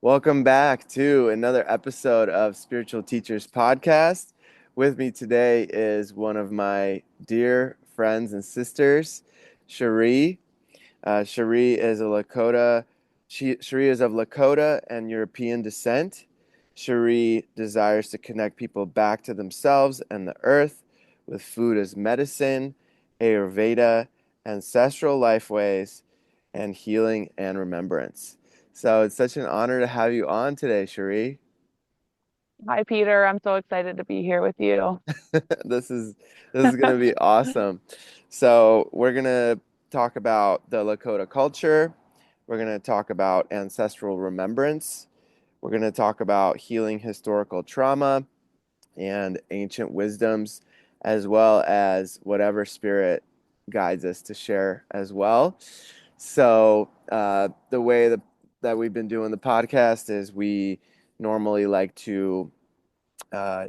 Welcome back to another episode of Spiritual Teachers Podcast. With me today is one of my dear friends and sisters, Sharea. Sharea is a Lakota. Sharea is of Lakota and European descent. Sharea desires to connect people back to themselves and the earth with food as medicine, Ayurveda, ancestral lifeways, and healing and remembrance. So it's such an honor to have you on today, Sharea. Hi, Peter. I'm so excited to be here with you. This is this is gonna be awesome. So we're gonna talk about the Lakota culture. We're gonna talk about ancestral remembrance. We're gonna talk about healing historical trauma and ancient wisdoms, as well as whatever spirit guides us to share as well. So the way that we've been doing the podcast is we normally like to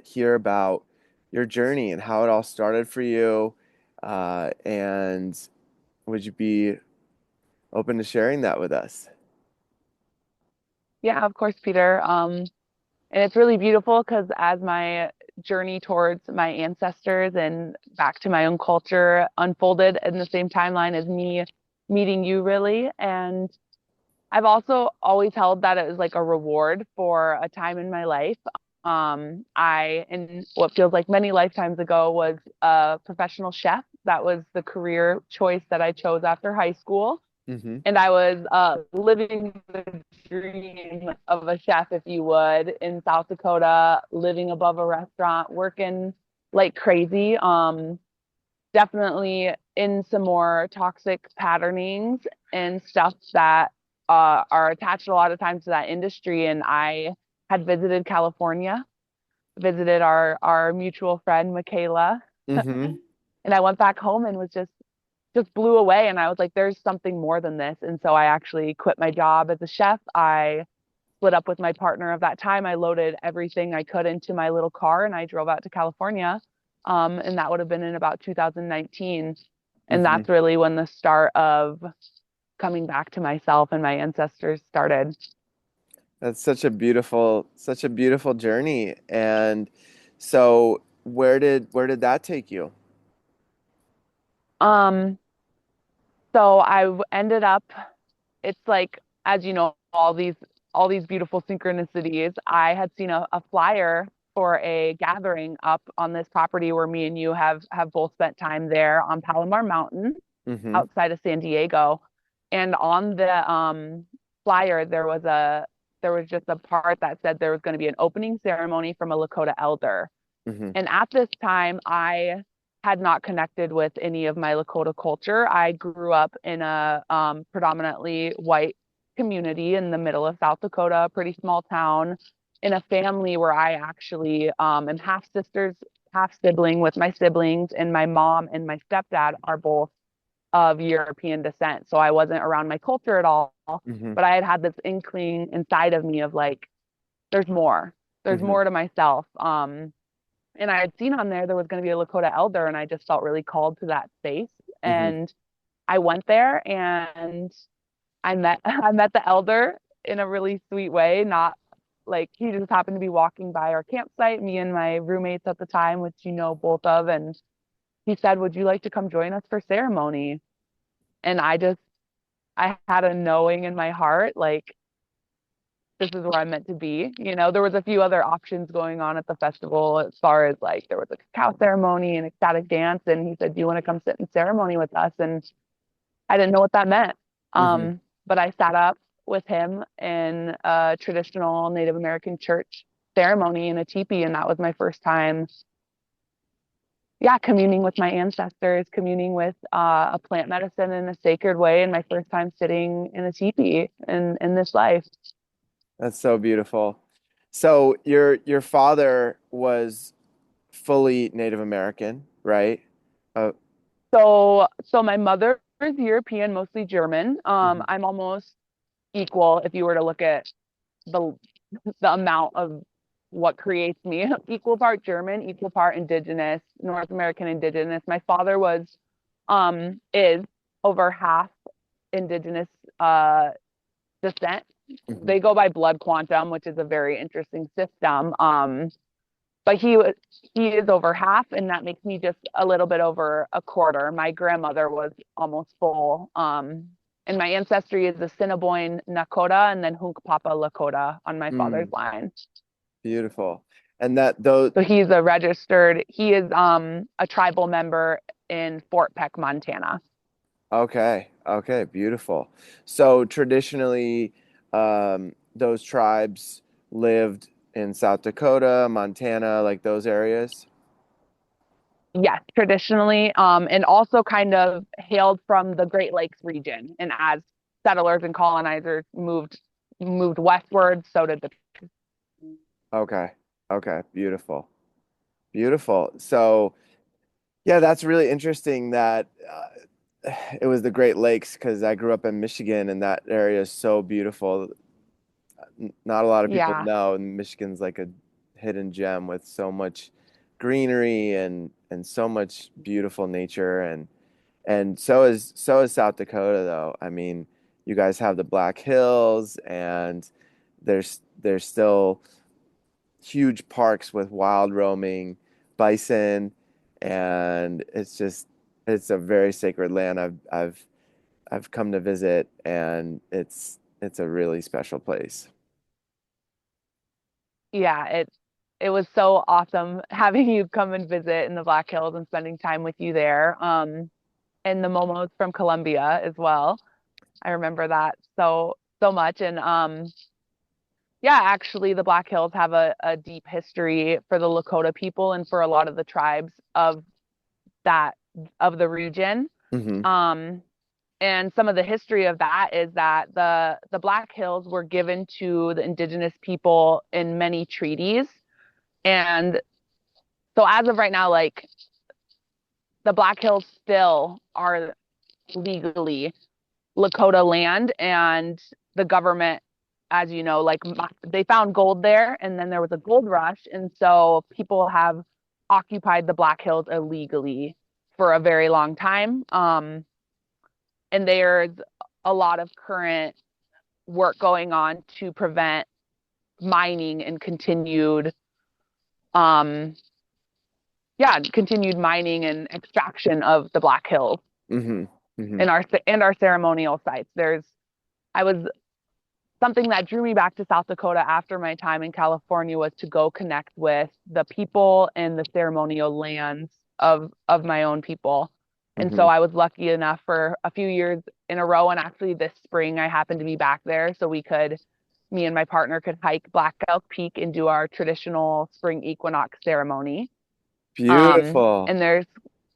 hear about your journey and how it all started for you. And would you be open to sharing that with us? Yeah, of course, Peter. And it's really beautiful because as my journey towards my ancestors and back to my own culture unfolded in the same timeline as me meeting you, really. And I've also always held that it was like a reward for a time in my life. In what feels like many lifetimes ago, was a professional chef. That was the career choice that I chose after high school. Mm-hmm. And I was living the dream of a chef, if you would, in South Dakota, living above a restaurant, working like crazy. Definitely in some more toxic patternings and stuff that are attached a lot of times to that industry. And I had visited California, visited our mutual friend Michaela, Mm-hmm. and I went back home and was just blew away. And I was like, there's something more than this. And so I actually quit my job as a chef. I split up with my partner of that time. I loaded everything I could into my little car and I drove out to California. And that would have been in about 2019. And Mm-hmm. that's really when the start of coming back to myself and my ancestors started. That's such a beautiful journey. And so where did that take you? Um, so ended up, it's like, as you know, all these beautiful synchronicities. I had seen a flyer for a gathering up on this property where me and you have both spent time there on Palomar Mountain Mm-hmm. outside of San Diego. And on the flyer there was just a part that said there was going to be an opening ceremony from a Lakota elder. Mm-hmm. And at this time, I had not connected with any of my Lakota culture. I grew up in a predominantly white community in the middle of South Dakota, a pretty small town, in a family where I actually am half sisters, half sibling with my siblings, and my mom and my stepdad are both of European descent. So I wasn't around my culture at all, Mm-hmm. but I had had this inkling inside of me of like, there's more. There's Mm-hmm. more to myself. And I had seen on there was going to be a Lakota elder, and I just felt really called to that space. Mm-hmm. And I went there, and I met the elder in a really sweet way. Not like he just happened to be walking by our campsite, me and my roommates at the time, which you know both of, and he said, "Would you like to come join us for ceremony?" And I had a knowing in my heart, like this is where I'm meant to be. You know, there was a few other options going on at the festival as far as like there was a cacao ceremony and ecstatic dance. And he said, "Do you want to come sit in ceremony with us?" And I didn't know what that meant. Mm-hmm. But I sat up with him in a traditional Native American church ceremony in a teepee, and that was my first time, yeah, communing with my ancestors, communing with a plant medicine in a sacred way, and my first time sitting in a teepee in this life. That's so beautiful. So your father was fully Native American, right? Oh, So my mother is European, mostly German. mhm, I'm almost equal if you were to look at the the amount of what creates me. Equal part German, equal part indigenous, North American indigenous. My father is over half indigenous, uh descent. Hmm. They go by blood quantum, which is a very interesting system. But he is over half, and that makes me just a little bit over a quarter. My grandmother was almost full. And my ancestry is the Assiniboine Nakota and then Hunkpapa Lakota on my father's Mm, line. beautiful. And that though, So he is a tribal member in Fort Peck, Montana. okay, okay, beautiful. So traditionally, those tribes lived in South Dakota, Montana, like those areas. Yes, traditionally, and also kind of hailed from the Great Lakes region. And as settlers and colonizers moved westward, so did the Okay, okay, beautiful, beautiful. So yeah, that's really interesting that it was the Great Lakes because I grew up in Michigan and that area is so beautiful. Not a lot of people yeah, know, and Michigan's like a hidden gem with so much greenery and so much beautiful nature and so is South Dakota though. I mean, you guys have the Black Hills and there's still huge parks with wild roaming bison and it's a very sacred land. I've come to visit and it's a really special place. yeah, it was so awesome having you come and visit in the Black Hills and spending time with you there. And the Momos from Colombia as well. I remember that so much. And yeah, actually, the Black Hills have a deep history for the Lakota people and for a lot of the tribes that of the region. Hmm. Um, and some of the history of that is that the Black Hills were given to the indigenous people in many treaties. And so as of right now, like the Black Hills still are legally Lakota land, and the government, as you know, like they found gold there, and then there was a gold rush, and so people have occupied the Black Hills illegally for a very long time. And there's a lot of current work going on to prevent mining and um, continued mining and extraction of the Black Hills Hmm. Hmm. in our ceremonial sites. I was something that drew me back to South Dakota after my time in California was to go connect with the people and the ceremonial lands of my own people. And Hmm. so I was lucky enough for a few years in a row, and actually this spring I happened to be back there, so me and my partner could hike Black Elk Peak and do our traditional spring equinox ceremony. Beautiful. And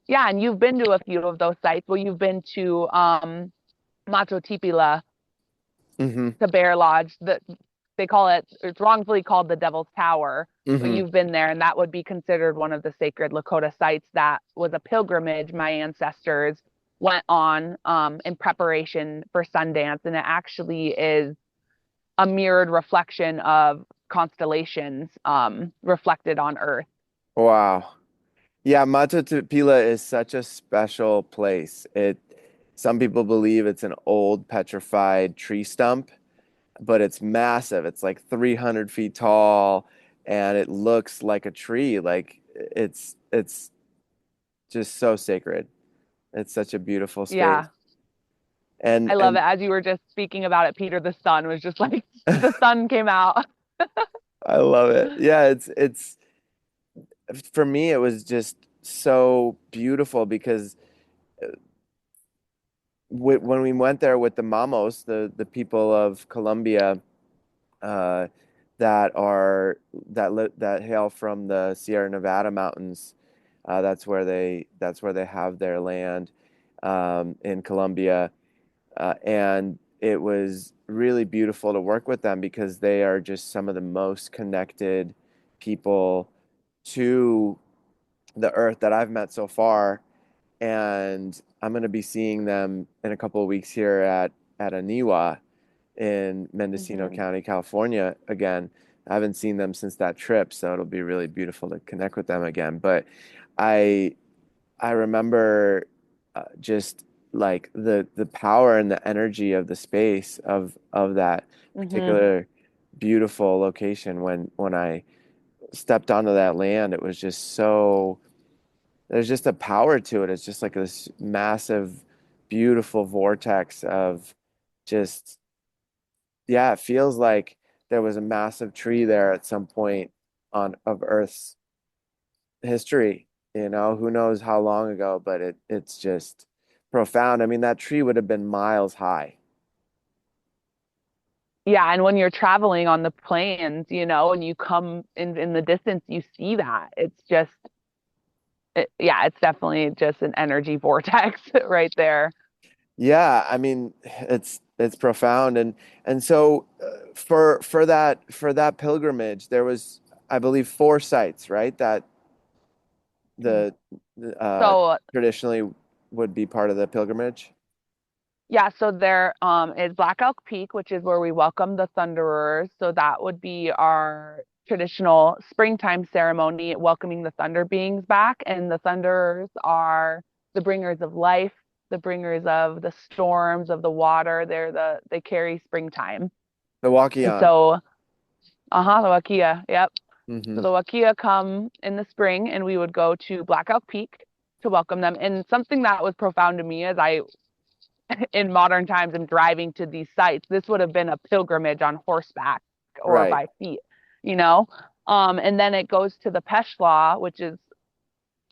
yeah, and you've been to a few of those sites. Well, you've been to Macho Tipila, Hmm. to Bear Lodge. They call it's wrongfully called the Devil's Tower, but Hmm. you've been there, and that would be considered one of the sacred Lakota sites that was a pilgrimage my ancestors went on in preparation for Sundance. And it actually is a mirrored reflection of constellations reflected on Earth. Wow. Yeah, Machu Picchu is such a special place. Some people believe it's an old petrified tree stump, but it's massive. It's like 300 feet tall, and it looks like a tree. Like it's just so sacred. It's such a beautiful space. Yeah, And I love and it. As you were just speaking about it, Peter, the sun was just like the sun came out. I love it. Yeah, it's for me it was just so beautiful because when we went there with the Mamos, the people of Colombia, uh, that hail from the Sierra Nevada mountains. That's where they have their land in Colombia, and it was really beautiful to work with them because they are just some of the most connected people to the earth that I've met so far. And I'm going to be seeing them in a couple of weeks here at Aniwa in Mendocino Mhm. County, California again. I haven't seen them since that trip, so it'll be really beautiful to connect with them again. But I I remember just like the power and the energy of the space of that Hmm. particular beautiful location. When I stepped onto that land, it was just so there's just a power to it. It's just like this massive, beautiful vortex of just, yeah, it feels like there was a massive tree there at some point on of Earth's history. Who knows how long ago, but it's just profound. I mean, that tree would have been miles high. Yeah, and when you're traveling on the plains, and you come in the distance, you see that. It's just, yeah, it's definitely just an energy vortex right there. Yeah, I mean, it's profound, and so for that pilgrimage, there was, I believe, four sites, right? That Mm. the So traditionally would be part of the pilgrimage. yeah, so there is Black Elk Peak, which is where we welcome the Thunderers. So that would be our traditional springtime ceremony, welcoming the Thunder beings back. And the Thunderers are the bringers of life, the bringers of the storms, of the water. They carry springtime. The And Wakiyan. so, the Wakia, yep. Hmm. So the Wakia come in the spring, and we would go to Black Elk Peak to welcome them. And something that was profound to me as I in modern times and driving to these sites, this would have been a pilgrimage on horseback or Right. by feet, you know? And then it goes to the Peshla, which is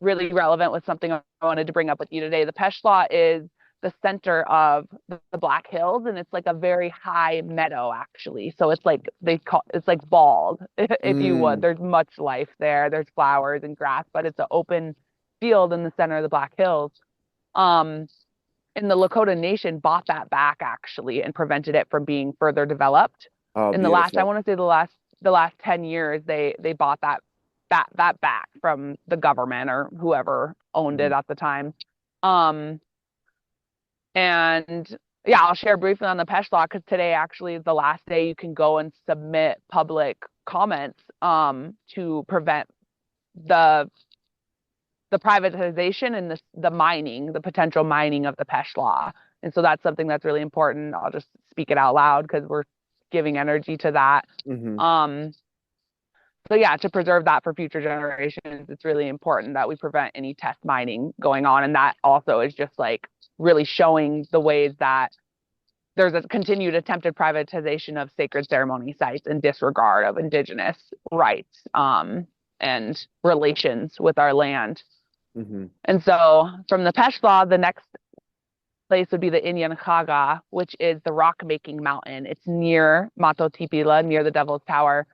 really relevant with something I wanted to bring up with you today. The Peshla is the center of the Black Hills, and it's like a very high meadow, actually. So it's like it's like bald, if you would. Mm. There's much life there. There's flowers and grass, but it's an open field in the center of the Black Hills. Um, and the Lakota Nation bought that back actually and prevented it from being further developed. Oh, In the last, I beautiful. want to say the last 10 years, they bought that back from the government or whoever owned it Hmm. at the time. Um, and yeah, I'll share briefly on the Pesh Law because today actually is the last day you can go and submit public comments to prevent the the privatization and the mining, the potential mining of the Pesh Law. And so that's something that's really important. I'll just speak it out loud because we're giving energy to that. Hmm. Um, so yeah, to preserve that for future generations, it's really important that we prevent any test mining going on. And that also is just like really showing the ways that there's a continued attempted privatization of sacred ceremony sites and disregard of indigenous rights and relations with our land. Hmm. And so from the Peshwa, the next place would be the Inyan which is the rock making mountain. It's near Mato Tipila, near the Devil's Tower,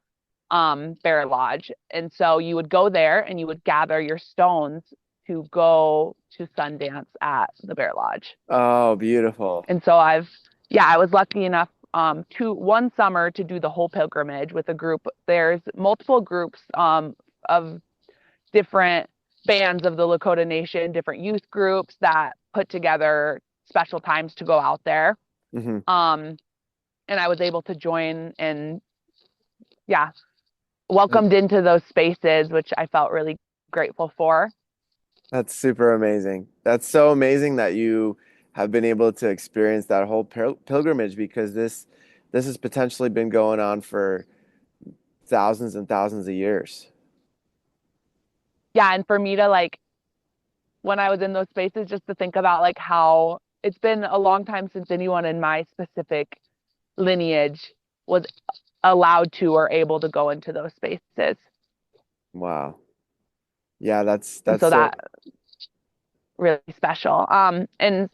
Bear Lodge. And so you would go there and you would gather your stones to go to Sundance at the Bear Lodge. Oh, beautiful. And so I was lucky enough to one summer to do the whole pilgrimage with a group. There's multiple groups of different bands of the Lakota Nation, different youth groups that put together special times to go out there. Hmm. Um, and I was able to join and yeah, welcomed into those spaces, which I felt really grateful for. That's super amazing. That's so amazing that you have been able to experience that whole pilgrimage because this has potentially been going on for thousands and thousands of years. Yeah, and for me to like when I was in those spaces, just to think about like how it's been a long time since anyone in my specific lineage was allowed to or able to go into those spaces. Wow. Yeah, that's And that's so so that really special. And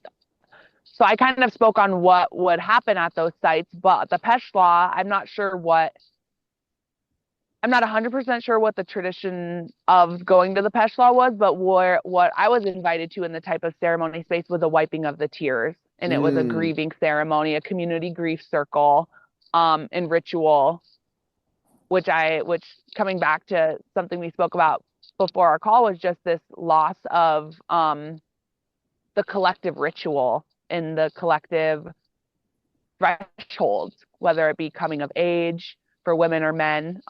so I kind of spoke on what would happen at those sites, but the Peshwa, I'm not 100% sure what the tradition of going to the Peshwa was, but what I was invited to in the type of ceremony space was a wiping of the tears. And it was a mm, grieving ceremony, a community grief circle, and ritual, which coming back to something we spoke about before our call was just this loss of the collective ritual and the collective thresholds, whether it be coming of age for women or men,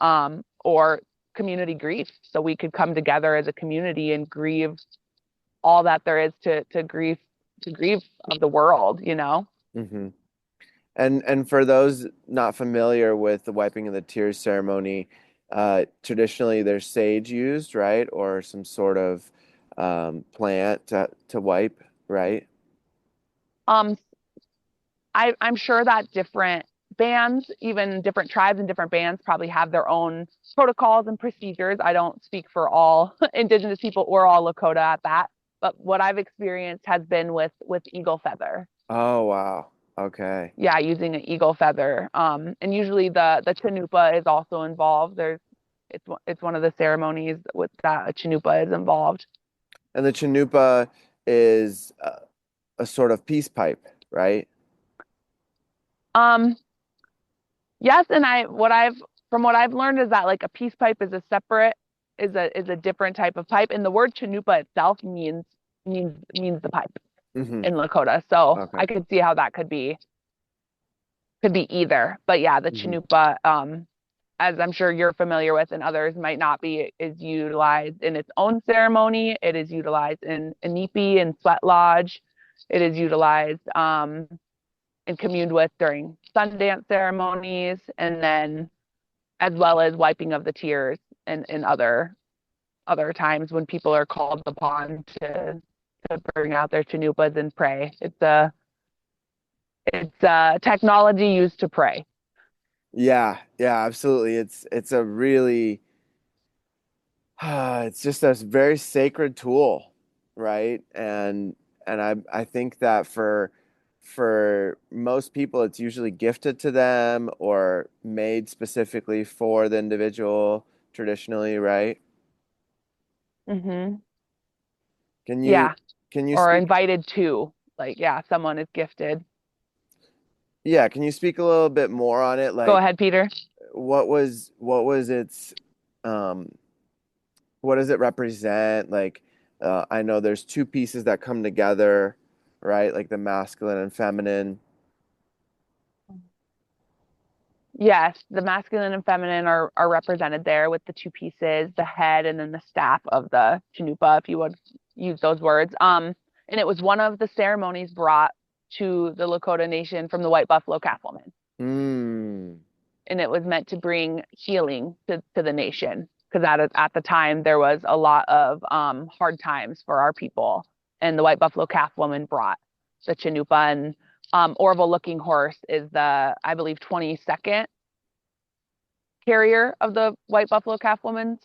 or community grief. So we could come together as a community and grieve all that there is to grief to grieve of the world, you know. Hmm. And for those not familiar with the wiping of the tears ceremony, traditionally there's sage used, right? Or some sort of plant to wipe, right? Um, I'm sure that different bands, even different tribes and different bands, probably have their own protocols and procedures. I don't speak for all Indigenous people or all Lakota at that, but what I've experienced has been with eagle feather. Oh, wow. Okay. Yeah, using an eagle feather. And usually the chanupa is also involved. It's one of the ceremonies with that a chanupa is involved. And the Chanupa is a sort of peace pipe, right? Um, yes, and what I've learned is that like a peace pipe is a separate is a different type of pipe, and the word chanupa itself means the pipe Hmm. in Lakota. So Okay. I could see how that could be either. But yeah, the Hmm. chanupa, as I'm sure you're familiar with and others might not be, is utilized in its own ceremony. It is utilized in Inipi and Sweat Lodge. It is utilized and communed with during Sundance ceremonies, and then as well as wiping of the tears and other times when people are called upon to bring out their chanupas and pray. It's technology used to pray. Yeah, yeah, absolutely. It's a really it's just a very sacred tool, right? And I think that for most people it's usually gifted to them or made specifically for the individual traditionally, right? Hmm. Can you Yeah, can you or speak invited to. Like, yeah, someone is gifted. yeah, can you speak a little bit more on it? Go Like ahead, Peter. what was its um what does it represent? Like, I know there's two pieces that come together, right? Like the masculine and feminine. Yes, the masculine and feminine are represented there with the two pieces, the head and then the staff of the chanupa, if you would use those words. And it was one of the ceremonies brought to the Lakota Nation from the White Buffalo Calf woman. Mm. And it was meant to bring healing to the nation because at the time there was a lot of hard times for our people. And the White Buffalo Calf woman brought the chanupa, and Orville Looking Horse is the, I believe, 22nd carrier of the White Buffalo Calf woman's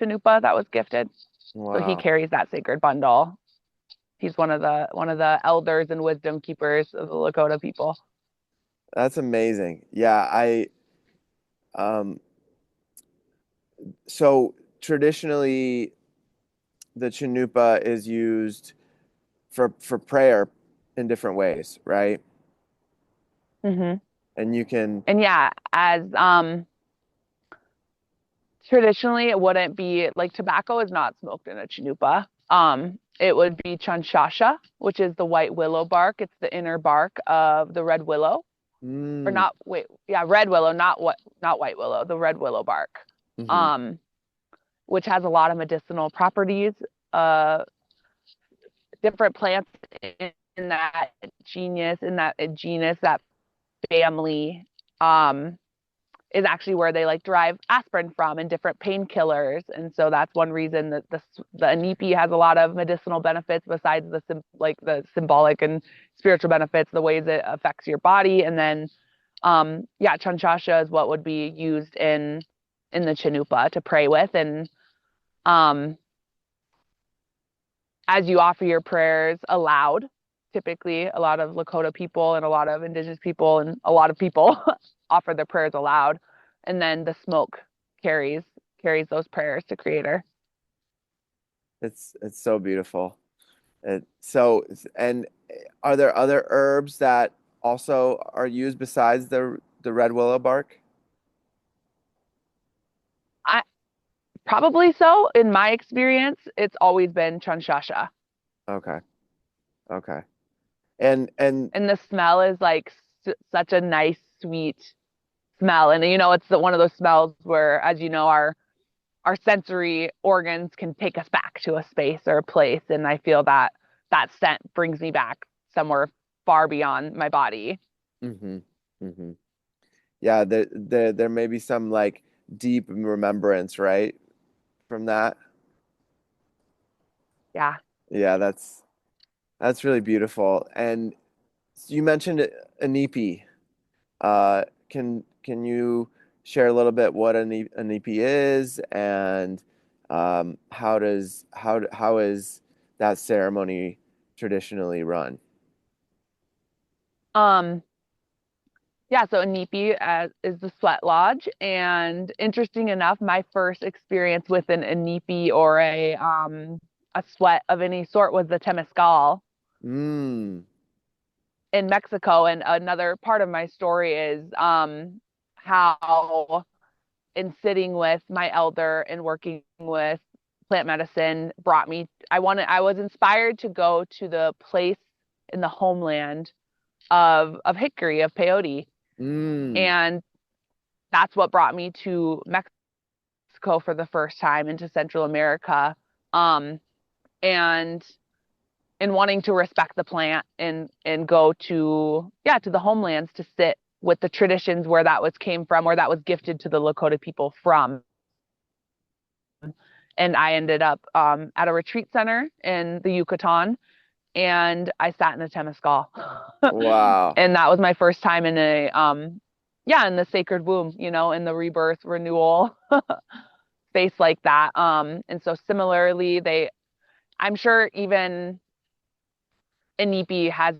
chanupa that was gifted. So he Wow. carries that sacred bundle. He's one of the elders and wisdom keepers of the Lakota people. That's amazing. Yeah, I um so traditionally the Chanupa is used for prayer in different ways, right? Hmm. And you can And yeah, as traditionally it wouldn't be like tobacco is not smoked in a chanupa. It would be chanshasha, which is the white willow bark. It's the inner bark of the red willow, or mm, not. Wait, yeah, red willow, not white willow. The red willow bark, hmm. um, which has a lot of medicinal properties. Uh, Different plants in that genus, that family. Is actually where they like derive aspirin from and different painkillers. And so that's one reason that the anipi has a lot of medicinal benefits besides like the symbolic and spiritual benefits, the ways it affects your body. And then yeah, chanchasha is what would be used in the chanupa to pray with. And um as you offer your prayers aloud, typically a lot of Lakota people and a lot of indigenous people and a lot of people offer their prayers aloud, and then the smoke carries those prayers to Creator. It's so beautiful. So and are there other herbs that also are used besides the red willow bark? I probably so. In my experience, it's always been chanshasha, Okay. Okay. And and the smell is like such a nice, sweet smell. And you know, it's one of those smells where, as you know, our sensory organs can take us back to a space or a place, and I feel that that scent brings me back somewhere far beyond my body. Hmm. Hmm. Yeah, there may be some like deep remembrance, right, from that. Yeah. Yeah, that's really beautiful. And you mentioned Anipi. Can you share a little bit what Anipi is, and how is that ceremony traditionally run? Um, yeah, so Inipi is the sweat lodge, and interesting enough, my first experience with an Inipi or a sweat of any sort was the Temescal Mm. in Mexico. And another part of my story is how in sitting with my elder and working with plant medicine brought me I was inspired to go to the place in the homeland of hickory, of peyote. Mm. And that's what brought me to Mexico for the first time, into Central America. Um, and in wanting to respect the plant and go to, yeah, to the homelands to sit with the traditions where that was came from, where that was gifted to the Lakota people from. And I ended up at a retreat center in the Yucatan, and I sat in a Temescal. Wow. And that was my first time in a yeah, in the sacred womb, in the rebirth renewal space like that. And so similarly, I'm sure even Inipi has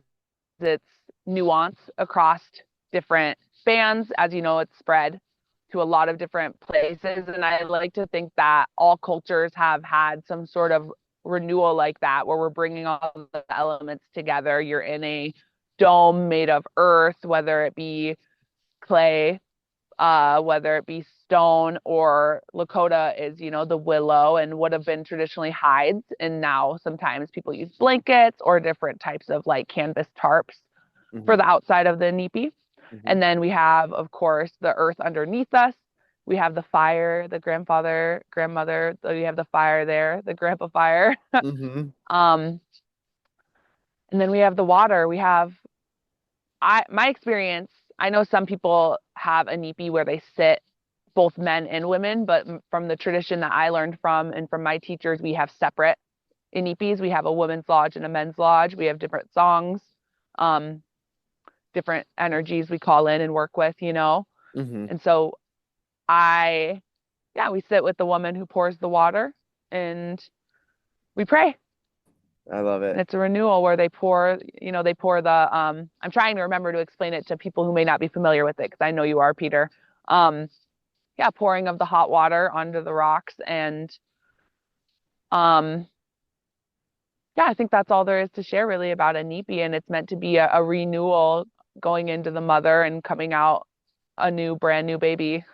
its nuance across different bands. As you know, it's spread to a lot of different places. And I like to think that all cultures have had some sort of renewal like that, where we're bringing all the elements together. You're in a dome made of earth, whether it be clay, whether it be stone, or Lakota is, the willow and would have been traditionally hides. And now sometimes people use blankets or different types of like canvas tarps for Hmm. the outside of the nipi. Hmm. And then we have, of course, the earth underneath us. We have the fire, the grandfather, grandmother. So you have the fire there, the grandpa fire. Hmm. um, and then we have the water. My experience, I know some people have a nipi where they sit, both men and women, but from the tradition that I learned from and from my teachers, we have separate inipis. We have a women's lodge and a men's lodge. We have different songs, um, different energies we call in and work with. Hmm. And so yeah, we sit with the woman who pours the water and we pray. I love And it. it's a renewal where they pour I'm trying to remember to explain it to people who may not be familiar with it, because I know you are, Peter. Um, yeah, pouring of the hot water onto the rocks. And um, yeah, I think that's all there is to share really about a nipi. And it's meant to be a renewal going into the mother and coming out a brand new baby.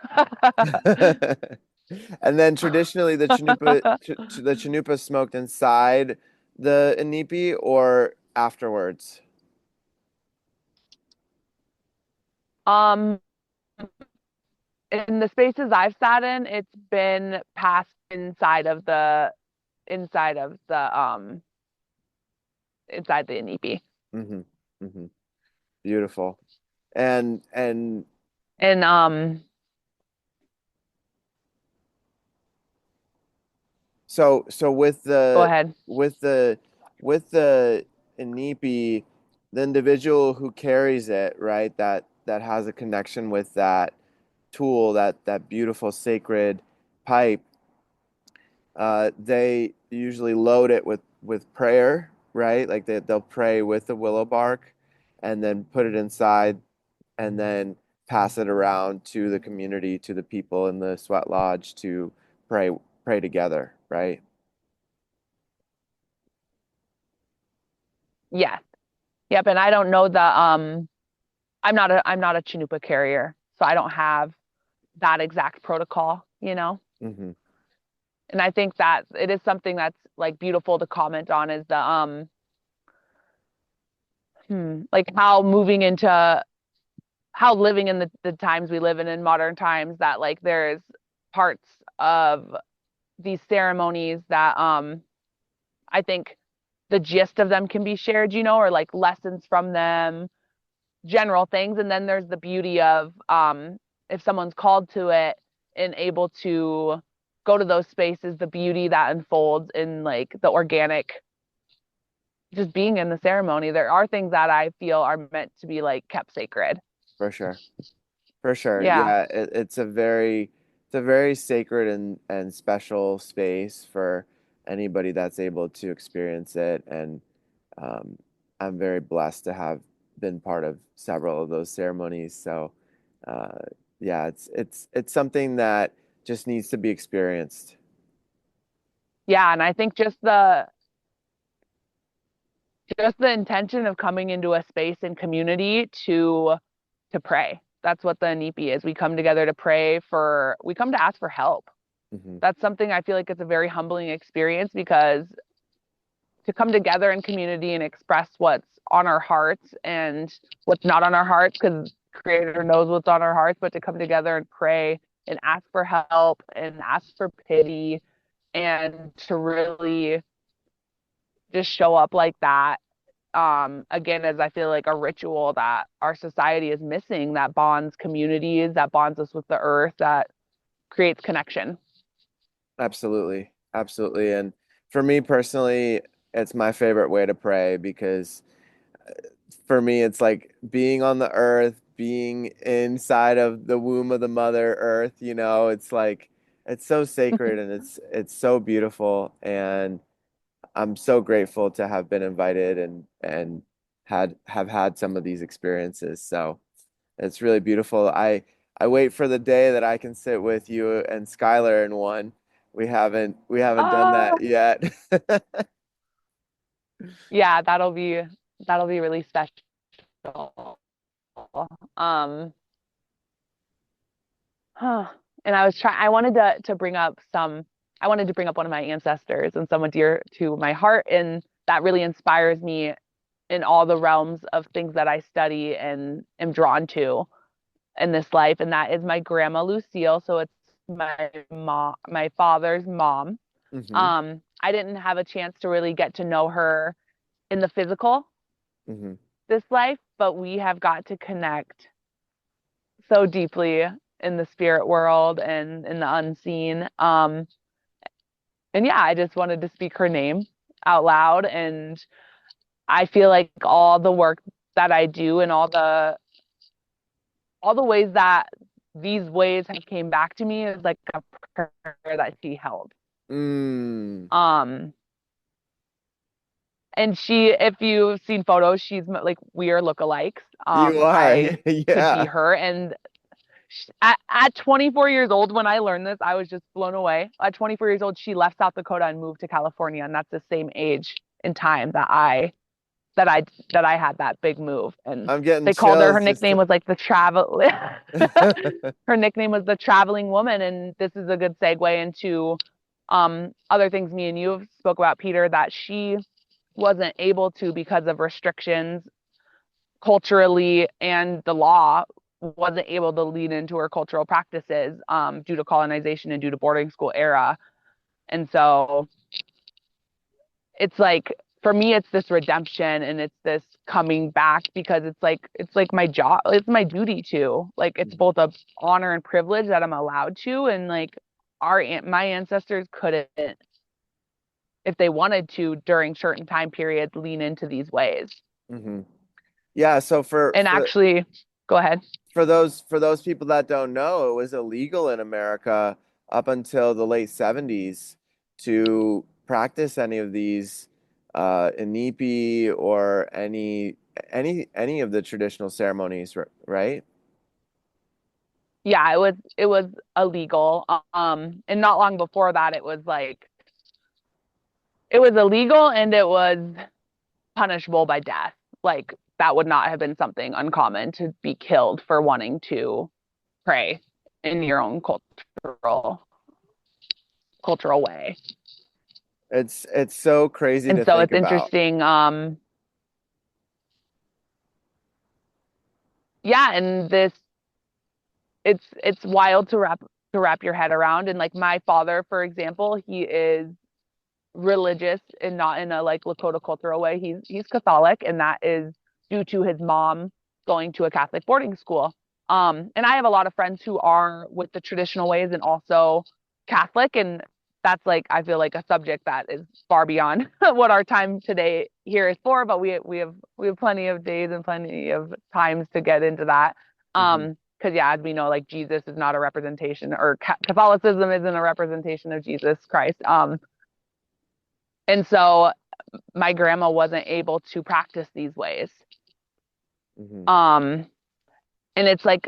And then traditionally the chanupa smoked inside the inipi or afterwards. um, in the spaces I've sat in, it's been passed inside of the inside the inipi. Hmm. Hmm. Beautiful. And And so go ahead. with the with the inipi, the individual who carries it, right, that has a connection with that tool, that beautiful sacred pipe, they usually load it with prayer, right? Like they'll pray with the willow bark and then put it inside and then pass it around to the community, to the people in the sweat lodge to pray pray together, right? Yes. Yep. And I don't know I'm not a Chanupa carrier, so I don't have that exact protocol. Hmm. And I think that it is something that's like beautiful to comment on, is like how living in the times we live in modern times, that like there's parts of these ceremonies that I think the gist of them can be shared, or like lessons from them, general things. And then there's the beauty of if someone's called to it and able to go to those spaces, the beauty that unfolds in like the organic, just being in the ceremony. There are things that I feel are meant to be like kept sacred. For sure. For sure. Yeah. Yeah, it's a very sacred and special space for anybody that's able to experience it. And um, I'm very blessed to have been part of several of those ceremonies. So uh, yeah, it's something that just needs to be experienced. Yeah. And I think just the intention of coming into a space and community to pray. That's what the NEPI is. We come together to pray we come to ask for help. Hmm. That's something I feel like it's a very humbling experience, because to come together in community and express what's on our hearts and what's not on our hearts, because Creator knows what's on our hearts, but to come together and pray and ask for help and ask for pity and to really just show up like that, again, as I feel like a ritual that our society is missing, that bonds communities, that bonds us with the earth, that creates connection. Absolutely. Absolutely. And for me personally, it's my favorite way to pray because for me, it's like being on the earth, being inside of the womb of the mother earth, it's like it's so sacred and it's so beautiful and I'm so grateful to have been invited and have had some of these experiences. So it's really beautiful. I wait for the day that I can sit with you and Skylar in one. We haven't done that Oh, yet. yeah, that'll be really special. Um, huh. And I wanted to bring up I wanted to bring up one of my ancestors and someone dear to my heart, and that really inspires me in all the realms of things that I study and am drawn to in this life, and that is my grandma Lucille. So it's my father's mom. Hmm. I didn't have a chance to really get to know her in the physical Hmm. this life, but we have got to connect so deeply in the spirit world and in the unseen. And yeah, I just wanted to speak her name out loud. And I feel like all the work that I do and all the ways that these ways have came back to me is like a prayer that she held. Mm. Um, and if you've seen photos, she's like, we are lookalikes. You are. I could be Yeah. her. And at 24 years old, when I learned this, I was just blown away. At 24 years old, she left South Dakota and moved to California, and that's the same age and time that I that I had that big move. And I'm getting they called her. Her chills just nickname to... was like the travel. Her nickname was the traveling woman, and this is a good segue into other things me and you have spoke about, Peter, that she wasn't able to because of restrictions culturally, and the law wasn't able to lead into her cultural practices due to colonization and due to boarding school era. And so it's like, for me, it's this redemption and it's this coming back, because it's like my job, it's my duty to, like, it's Mhm. both a honor and privilege that I'm allowed to. And like my ancestors couldn't, if they wanted to during certain time periods, lean into these ways. Mhm. Yeah, so for And for actually, go ahead. for those people that don't know, it was illegal in America up until the late 70s to practice any of these inipi or any of the traditional ceremonies, right? Yeah, it was illegal. And not long before that, it was illegal, and it was punishable by death. Like, that would not have been something uncommon to be killed for wanting to pray in your own cultural way. It's so crazy And to so think it's about. interesting. Yeah, and it's wild to wrap your head around. And like my father, for example, he is religious and not in a like Lakota cultural way. He's Catholic, and that is due to his mom going to a Catholic boarding school. And I have a lot of friends who are with the traditional ways and also Catholic, and that's like I feel like a subject that is far beyond what our time today here is for. But we have plenty of days and plenty of times to get into that. Hmm. Because yeah, as we know, like Jesus is not a representation, or Catholicism isn't a representation of Jesus Christ. And so my grandma wasn't able to practice these ways. Hmm. Um, and it's like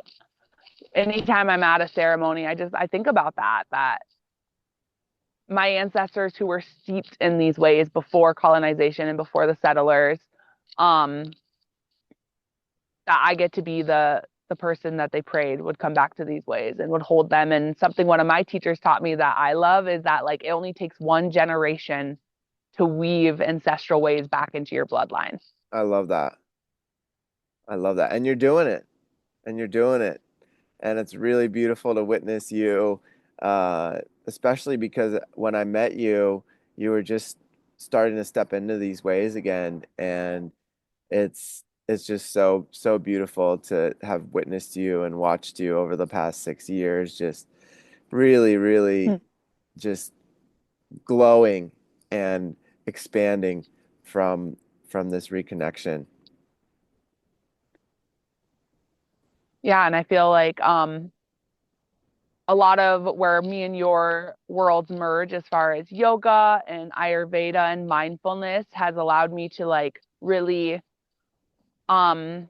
anytime I'm at a ceremony, I think about that my ancestors who were steeped in these ways before colonization and before the settlers, um, that I get to be the person that they prayed would come back to these ways and would hold them. And something one of my teachers taught me that I love is that like it only takes one generation to weave ancestral ways back into your bloodline. I love that. I love that. And you're doing it. And you're doing it. And it's really beautiful to witness you, especially because when I met you, you were just starting to step into these ways again. And it's just so beautiful to have witnessed you and watched you over the past 6 years, just really just glowing and expanding from from this reconnection. Yeah, and I feel like a lot of where me and your worlds merge as far as yoga and Ayurveda and mindfulness has allowed me to like really um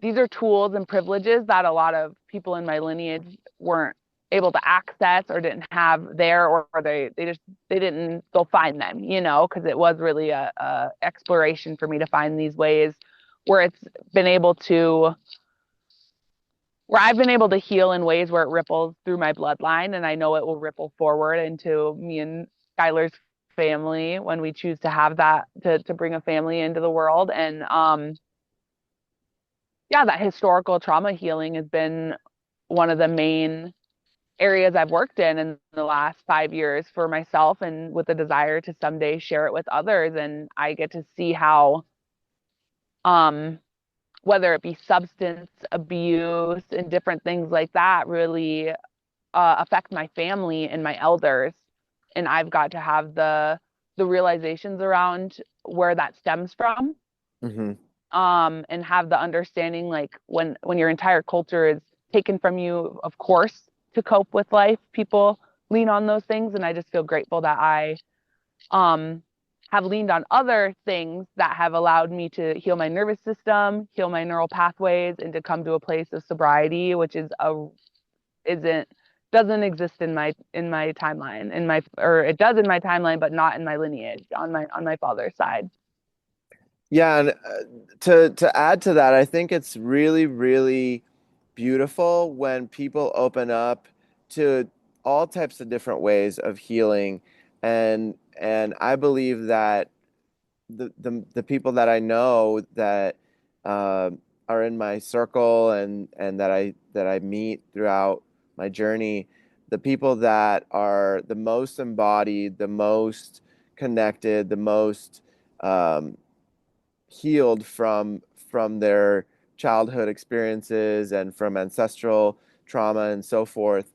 these are tools and privileges that a lot of people in my lineage weren't able to access or didn't have there, or they didn't go find them, because it was really a exploration for me to find these ways where it's been able to where I've been able to heal in ways where it ripples through my bloodline, and I know it will ripple forward into me and Skylar's family when we choose to have that to bring a family into the world. And yeah, that historical trauma healing has been one of the main areas I've worked in the last 5 years for myself, and with the desire to someday share it with others. And I get to see how um whether it be substance abuse and different things like that really affect my family and my elders. And I've got to have the realizations around where that stems from, Hmm. and have the understanding like when your entire culture is taken from you, of course, to cope with life, people lean on those things. And I just feel grateful that I um have leaned on other things that have allowed me to heal my nervous system, heal my neural pathways, and to come to a place of sobriety, which is a isn't doesn't exist in my timeline, in my or it does in my timeline, but not in my lineage on my father's side. Yeah, and to add to that, I think it's really beautiful when people open up to all types of different ways of healing, and I believe that the people that I know that uh, are in my circle and that I meet throughout my journey, the people that are the most embodied, the most connected, the most um, healed from their childhood experiences and from ancestral trauma and so forth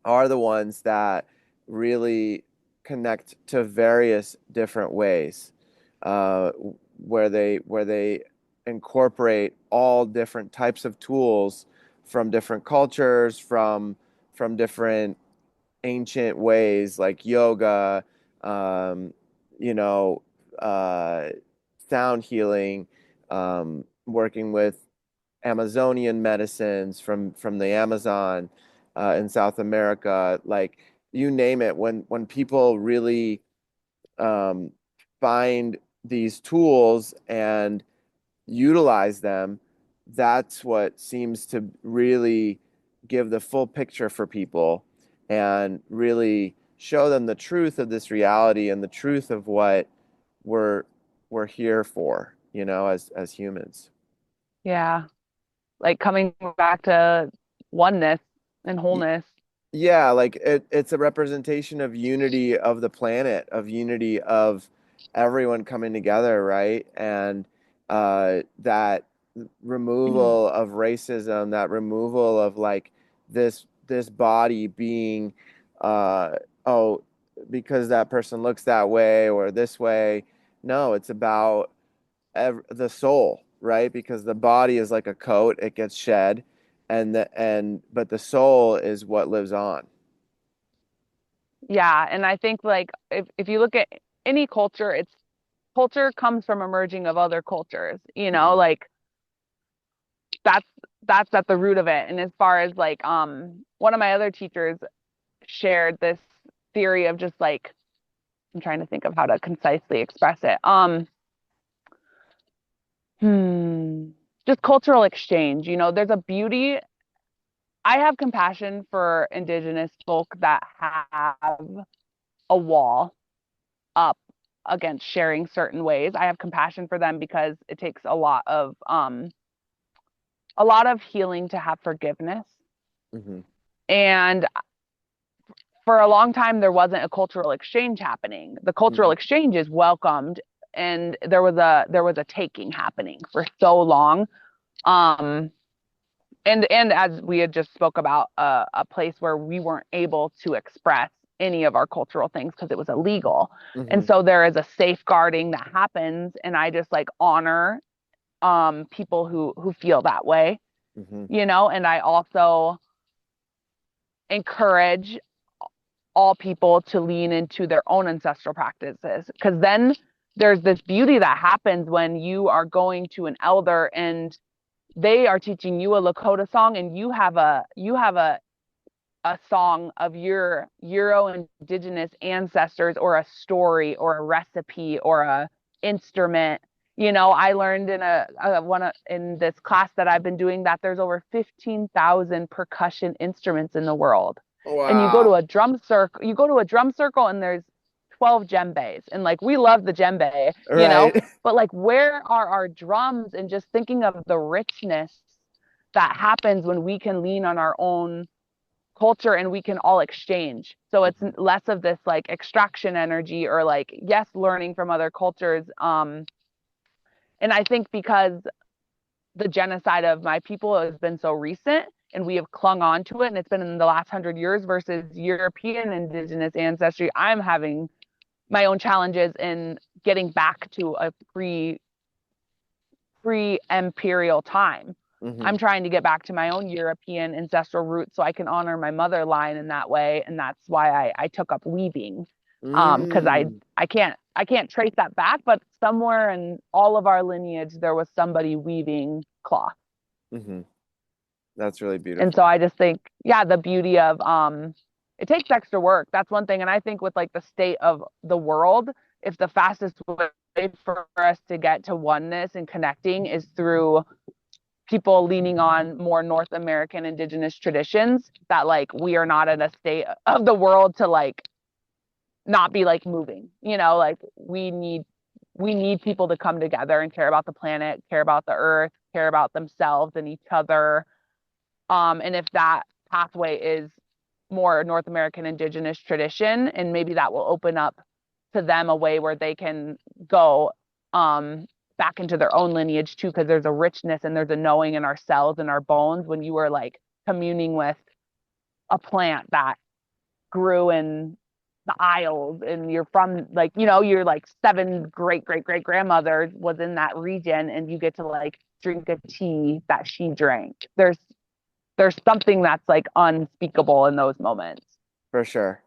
are the ones that really connect to various different ways, uh, where they incorporate all different types of tools from different cultures, from different ancient ways like yoga, um, you know, uh, sound healing, working with Amazonian medicines from the Amazon in South America, like you name it. When people really um, find these tools and utilize them, that's what seems to really give the full picture for people and really show them the truth of this reality and the truth of what we're we're here for, as humans. Yeah, like coming back to oneness and Y- wholeness. Yeah, like it's a representation of unity of the planet, of unity of everyone coming together, right? And that removal of racism, that removal of like this body being oh, because that person looks that way or this way. No, it's about the soul, right? Because the body is like a coat, it gets shed, and but the soul is what lives on. Yeah, and I think like if you look at any culture, it's culture comes from emerging of other cultures, Hmm. like that's that's at the root of it. And as far as like one of my other teachers shared this theory of just like I'm trying to think of how to concisely express it. Hmm, just cultural exchange. There's a beauty. I have compassion for indigenous folk that have a wall up against sharing certain ways. I have compassion for them because it takes a lot of healing to have forgiveness. Hmm. And for a long time there wasn't a cultural exchange happening. The cultural Hmm. exchange is welcomed and there was a taking happening for so long. Um and as we had just spoke about a place where we weren't able to express any of our cultural things because it was illegal. And Hmm. so there is a safeguarding that happens and I just like honor people who feel that way, Hmm. and I also encourage all people to lean into their own ancestral practices because then there's this beauty that happens when you are going to an elder and they are teaching you a Lakota song and you have a song of your Euro indigenous ancestors or a story or a recipe or a instrument. I learned in this class that I've been doing that there's over 15,000 percussion instruments in the world. And Wow. you go to a drum circle and there's 12 djembes and like we love the djembe, Right. but like where are our drums and just thinking of the richness that happens when we can lean on our own culture and we can all exchange. So it's Hmm. less of this like extraction energy or like yes, learning from other cultures. And I think because the genocide of my people has been so recent and we have clung on to it and it's been in the last 100 years versus European indigenous ancestry, I'm having my own challenges in getting back to a pre-imperial time. Hmm. I'm trying to get back to my own European ancestral roots so I can honor my mother line in that way, and that's why I took up weaving, because Mm. I can't trace that back, but somewhere in all of our lineage there was somebody weaving cloth, Hmm. That's really and so beautiful. I just think yeah the beauty of it takes extra work. That's one thing, and I think with like the state of the world, if the fastest way for us to get to oneness and connecting is through people leaning on more North American indigenous traditions, that like we are not in a state of the world to like not be like moving, like we need people to come together and care about the planet, care about the earth, care about themselves and each other. And if that pathway is more North American indigenous tradition, and maybe that will open up to them a way where they can go um, back into their own lineage too, because there's a richness and there's a knowing in our cells and our bones when you are like communing with a plant that grew in the Isles and you're from like you're like seven great grandmothers was in that region and you get to like drink a tea that she drank. There's something that's like unspeakable in those moments. For sure.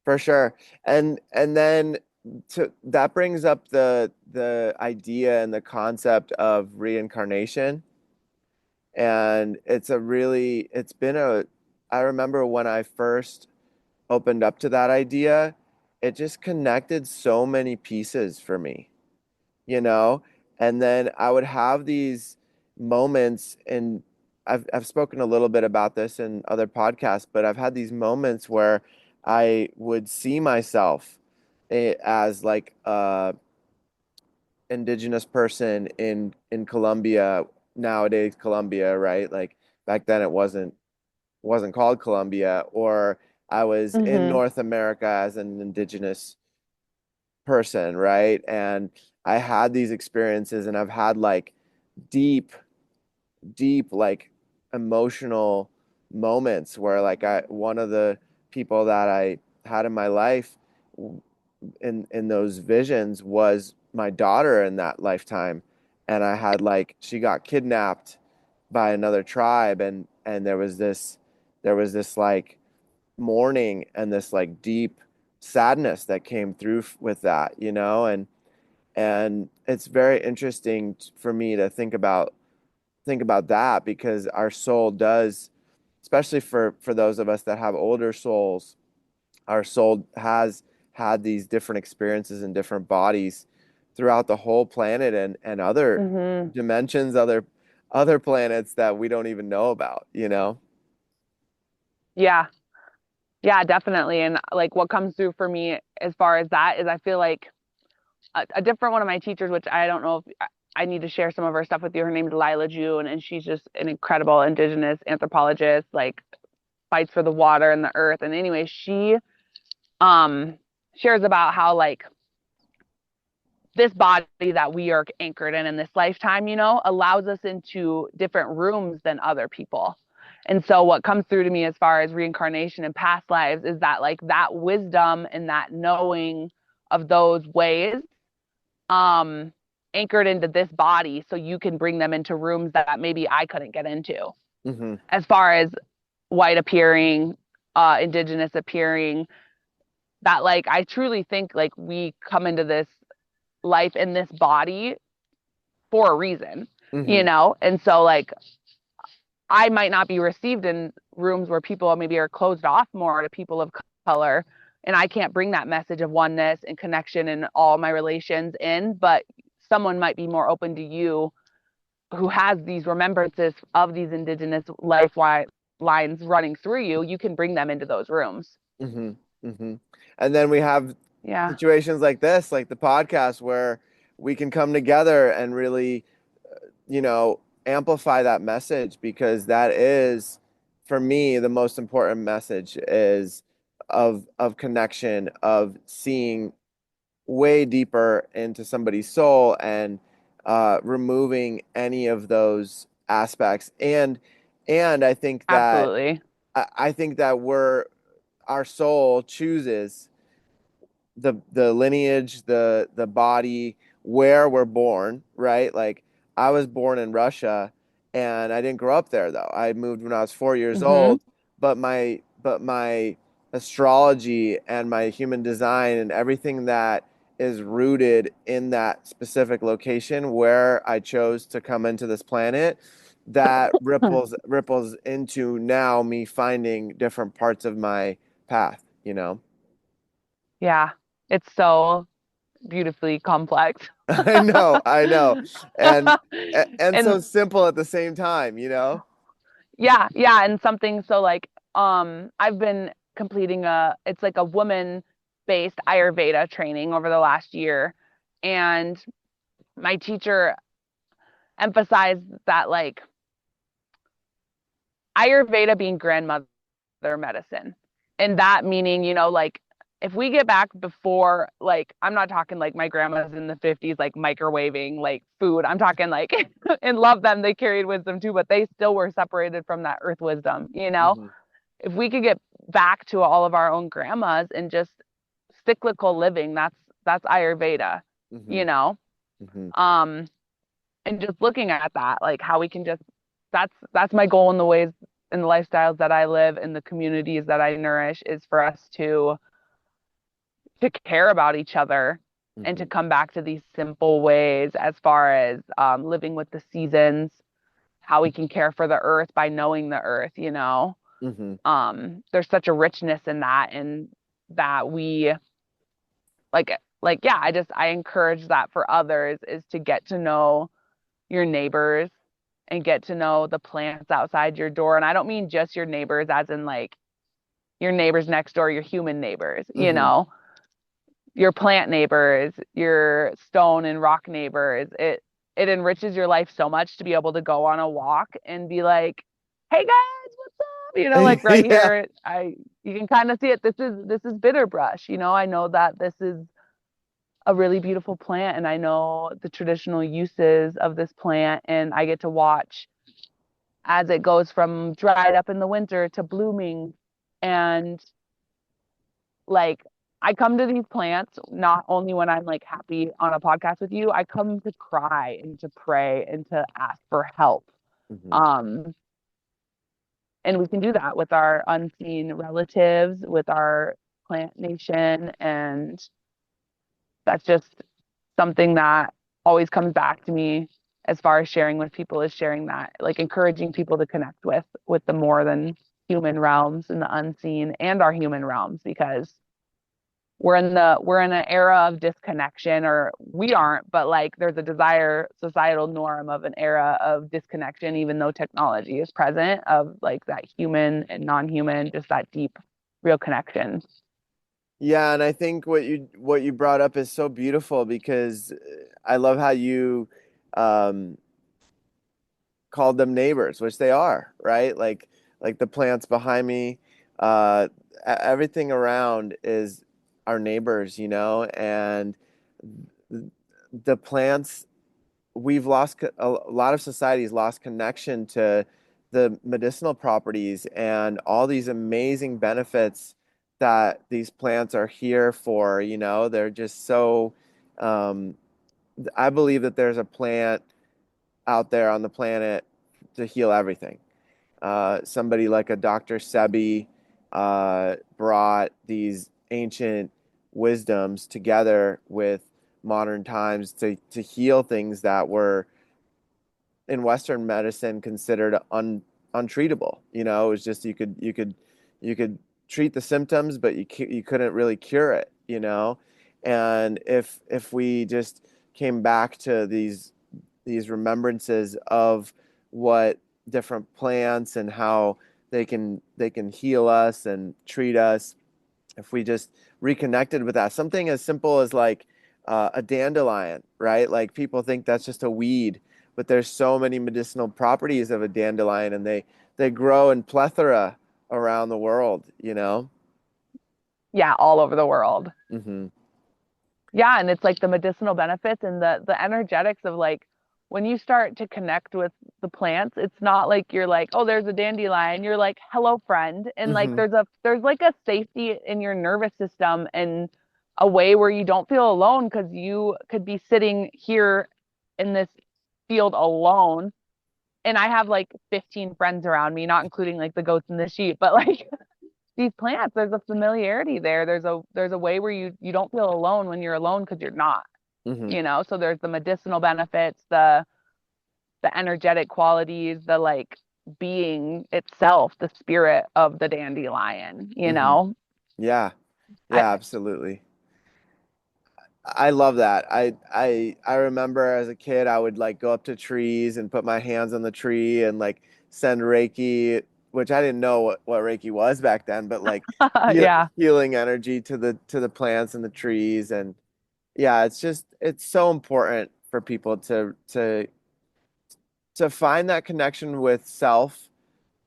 For sure. And then that brings up the idea and the concept of reincarnation. And it's been I remember when I first opened up to that idea, it just connected so many pieces for me, you know? And then I would have these moments, and I've spoken a little bit about this in other podcasts, but I've had these moments where I would see myself as like a indigenous person in Colombia, nowadays Colombia, right? Like back then it wasn't wasn't called Colombia, or I was in Hmm. North America as an indigenous person, right? And I had these experiences, and I've had like deep, deep, like emotional moments where like one of the people that I had in my life in those visions was my daughter in that lifetime. And I had like she got kidnapped by another tribe, and there was this like mourning and this like deep sadness that came through with that, and it's very interesting for me to think about that, because our soul does, especially for those of us that have older souls, our soul has had these different experiences in different bodies throughout the whole planet, and other Hmm. dimensions, other planets that we don't even know about. Yeah. Yeah, definitely. And like what comes through for me as far as that is I feel like a different one of my teachers, which I don't know if I need to share some of her stuff with you. Her name is Lila June, and she's just an incredible indigenous anthropologist, like fights for the water and the earth. And anyway, she um shares about how like this body that we are anchored in this lifetime, allows us into different rooms than other people. And so what comes through to me as far as reincarnation and past lives is that like that wisdom and that knowing of those ways um anchored into this body so you can bring them into rooms that maybe I couldn't get into. Hmm. As far as white appearing, indigenous appearing, that like I truly think like we come into this life in this body for a reason, Hmm. And so like I might not be received in rooms where people maybe are closed off more to people of color, and I can't bring that message of oneness and connection in all my relations in, but someone might be more open to you who has these remembrances of these indigenous life lines running through you. You can bring them into those rooms. Hmm. Hmm. And then we have Yeah, situations like this, like the podcast, where we can come together and really, you know, amplify that message, because that is, for me, the most important message is of connection, of seeing way deeper into somebody's soul, and removing any of those aspects. And absolutely. I think that our soul chooses the lineage, the body, where we're born, right? Like I was born in Russia, and I didn't grow up there though. I moved when I was 4 years Hmm. old, but my astrology and my human design and everything that is rooted in that specific location where I chose to come into this planet, that ripples into now me finding different parts of my path. Yeah, it's so beautifully complex. I know, and and so And simple at the same time. yeah, yeah, and something so like I've been completing it's like a woman based Ayurveda training over the last year, and my teacher emphasized that like Ayurveda being grandmother medicine. And that meaning, like if we get back before, like, I'm not talking like my grandma's in the 50s, like microwaving like food. I'm talking like, and love them, they carried wisdom too, but they still were separated from that earth wisdom. Hmm. If we could get back to all of our own grandmas and just cyclical living, that's Ayurveda, Hmm. you know? Hmm. Um, and just looking at that, like how we can just that's my goal in the ways in the lifestyles that I live in the communities that I nourish is for us to care about each other and to Hmm. come back to these simple ways as far as living with the seasons, how we can care for the earth by knowing the earth. Hmm. There's such a richness in that, and that we like yeah, I encourage that for others is to get to know your neighbors and get to know the plants outside your door. And I don't mean just your neighbors as in like your neighbors next door, your human neighbors, Hmm. your plant neighbors, your stone and rock neighbors. It enriches your life so much to be able to go on a walk and be like, "Hey guys, what's up?" like right Yeah. here, you can kind of see it. This is bitter brush. I know that this is a really beautiful plant, and I know the traditional uses of this plant, and I get to watch as it goes from dried up in the winter to blooming. And like I come to these plants not only when I'm like happy on a podcast with you, I come to cry and to pray and to ask for help. Hmm. Um, and we can do that with our unseen relatives, with our plant nation, and that's just something that always comes back to me as far as sharing with people, is sharing that, like encouraging people to connect with the more than human realms and the unseen and our human realms, because we're in an era of disconnection, or we aren't, but like there's a desire, societal norm of an era of disconnection, even though technology is present, of like that human and non-human, just that deep real connection. Yeah, and I think what you brought up is so beautiful because I love how you um, called them neighbors, which they are, right? Like the plants behind me, uh, everything around is our neighbors, and the plants we've lost a lot of societies lost connection to the medicinal properties and all these amazing benefits that these plants are here for. They're just so um, I believe that there's a plant out there on the planet to heal everything. Somebody like a Dr. Sebi brought these ancient wisdoms together with modern times to heal things that were in Western medicine considered untreatable. It was just you could treat the symptoms, but you couldn't really cure it. And if we just came back to these remembrances of what different plants and how they can heal us and treat us, if we just reconnected with that, something as simple as like a dandelion, right? Like people think that's just a weed, but there's so many medicinal properties of a dandelion, and they grow in plethora around the world. Yeah, all over the world. Hmm. Yeah, and it's like the medicinal benefits and the energetics of like when you start to connect with the plants, it's not like you're like, oh, there's a dandelion. You're like, hello, friend. And like Hmm. there's like a safety in your nervous system, and a way where you don't feel alone, because you could be sitting here in this field alone. And I have like 15 friends around me, not including like the goats and the sheep, but like these plants, there's a familiarity there. There's a way where you don't feel alone when you're alone, because you're not, Hmm. so there's the medicinal benefits, the energetic qualities, the like being itself, the spirit of the dandelion, Hmm. Yeah. I Yeah, absolutely. I love that. I remember as a kid, I would like go up to trees and put my hands on the tree and like send Reiki, which I didn't know what Reiki was back then, but like yeah, healing energy to the plants and the trees. And yeah, it's so important for people to find that connection with self,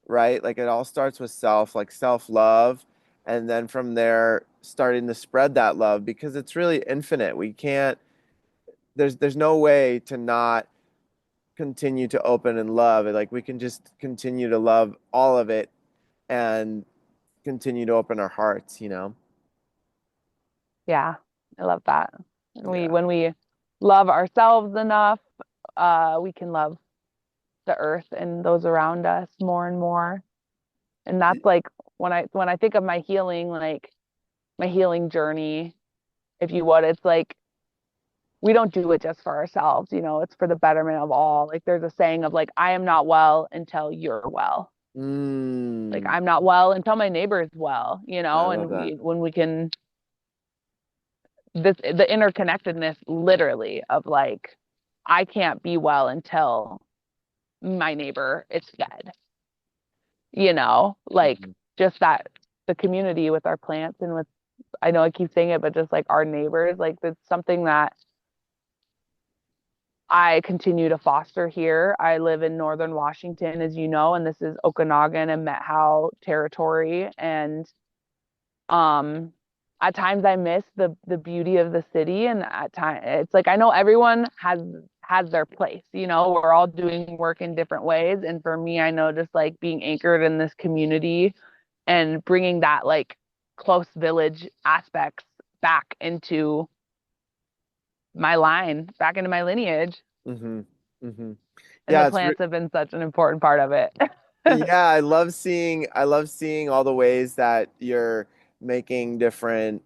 right? Like it all starts with self, like self-love, and then from there starting to spread that love because it's really infinite. We can't there's no way to not continue to open and love. Like we can just continue to love all of it and continue to open our hearts. yeah, I love that. Yeah. When we love ourselves enough, we can love the earth and those around us more and more. And that's like when I think of my healing, like my healing journey, if you would, it's like we don't do it just for ourselves, it's for the betterment of all. Like there's a saying of like, I am not well until you're well. Like Mm, I'm not well until my neighbor is well, I love and that. when we can, the interconnectedness literally of like, I can't be well until my neighbor is fed, like Mhm. just that, the community with our plants and with, I know I keep saying it, but just like our neighbors, like it's something that I continue to foster here. I live in northern Washington, as you know, and this is Okanagan and Methow territory. And um, at times I miss the beauty of the city, and at times it's like I know everyone has their place. We're all doing work in different ways, and for me, I know just like being anchored in this community and bringing that like close village aspects back into my line, back into my lineage. Mm-hmm. Mm-hmm. And the Yeah, plants have been such an important part of it. yeah, I love seeing all the ways that you're making different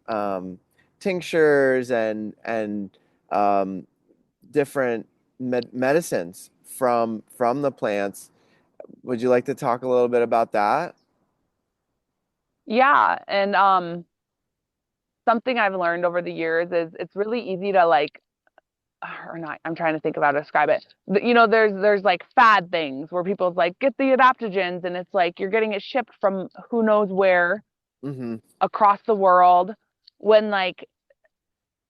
tinctures and um, different medicines from the plants. Would you like to talk a little bit about that? Yeah, and something I've learned over the years is it's really easy to like or not, I'm trying to think of how to describe it. There's like fad things where people's like get the adaptogens and it's like you're getting it shipped from who knows where Mm-hmm. across the world when like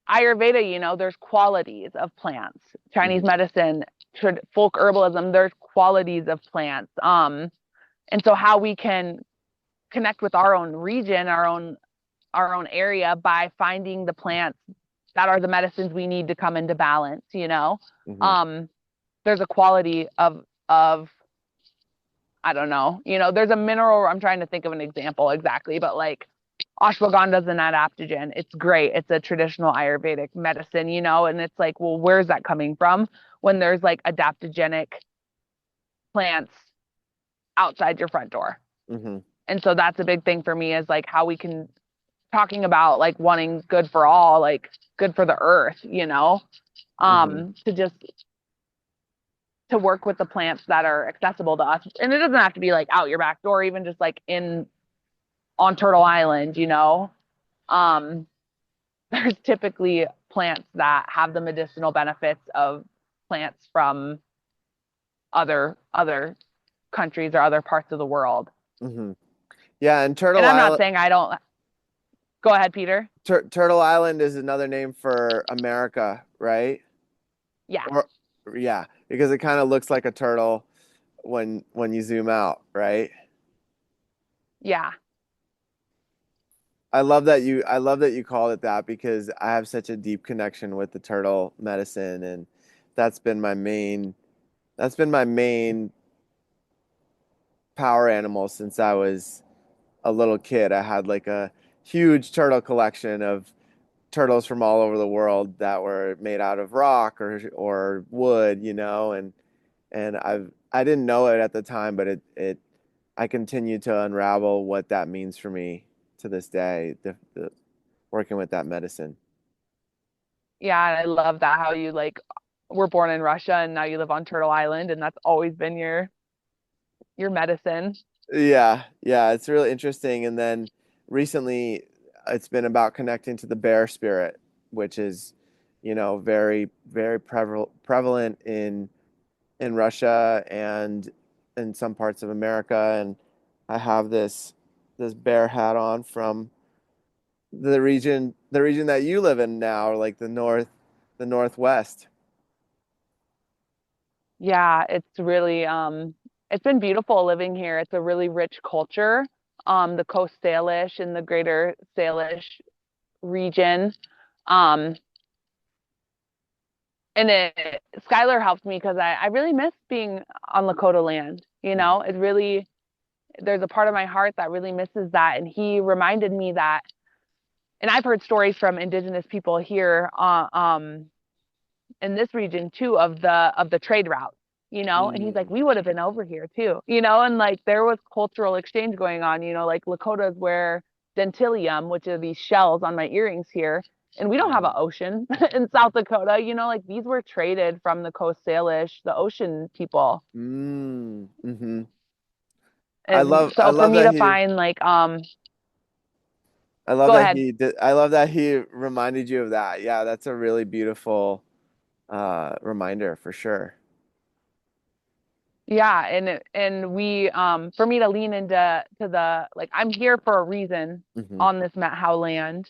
Ayurveda, there's qualities of plants. Chinese Mm-hmm. medicine, folk herbalism, there's qualities of plants. And so how we can connect with our own region, our own area by finding the plants that are the medicines we need to come into balance. Mm-hmm. Um, there's a quality of I don't know, there's a mineral. I'm trying to think of an example exactly, but like ashwagandha is an adaptogen. It's great. It's a traditional Ayurvedic medicine, and it's like, well, where's that coming from when there's like adaptogenic plants outside your front door? Mm-hmm. And so that's a big thing for me is like how we can talking about like wanting good for all, like good for the earth, Mm-hmm. to just to work with the plants that are accessible to us. And it doesn't have to be like out your back door, even just like in on Turtle Island. Um, there's typically plants that have the medicinal benefits of plants from other countries or other parts of the world. Mm-hmm. Yeah, and And I'm not saying I don't go ahead, Peter. Turtle Island is another name for America, right? Yeah, Or yeah, because it kind of looks like a turtle when you zoom out, right? yeah, I love that you called it that because I have such a deep connection with the turtle medicine, and that's been my main that's been my main power animal since I was a little kid. I had like a huge turtle collection of turtles from all over the world that were made out of rock or wood, and I didn't know it at the time, but it I continue to unravel what that means for me to this day, working with that medicine. yeah. And I love that how you like were born in Russia and now you live on Turtle Island, and that's always been your medicine. Yeah, yeah, it's really interesting. And then recently, it's been about connecting to the bear spirit, which is, very, very prevalent in Russia and in some parts of America. And I have this bear hat on from the region that you live in now, like the Northwest. Yeah, it's been beautiful living here. It's a really rich culture. The Coast Salish and the Greater Salish region. Um, and Skylar helped me because I really miss being on Lakota land. Hmm. There's a part of my heart that really misses that. And he reminded me that, and I've heard stories from indigenous people here, in this region too of the trade route. And he's like, Mm. we would have been over here too, and like there was cultural exchange going on, like Lakotas wear dentilium, which are these shells on my earrings here, and we don't have an Mm. ocean in South Dakota, like these were traded from the Coast Salish, the ocean people. Mm. Hmm. I And love I so for love me that to he find like I love go that ahead. he did I love that he reminded you of that. Yeah, that's a really beautiful reminder for sure. Yeah, and we for me to lean into the like I'm here for a reason Hmm. on this Met Howe land.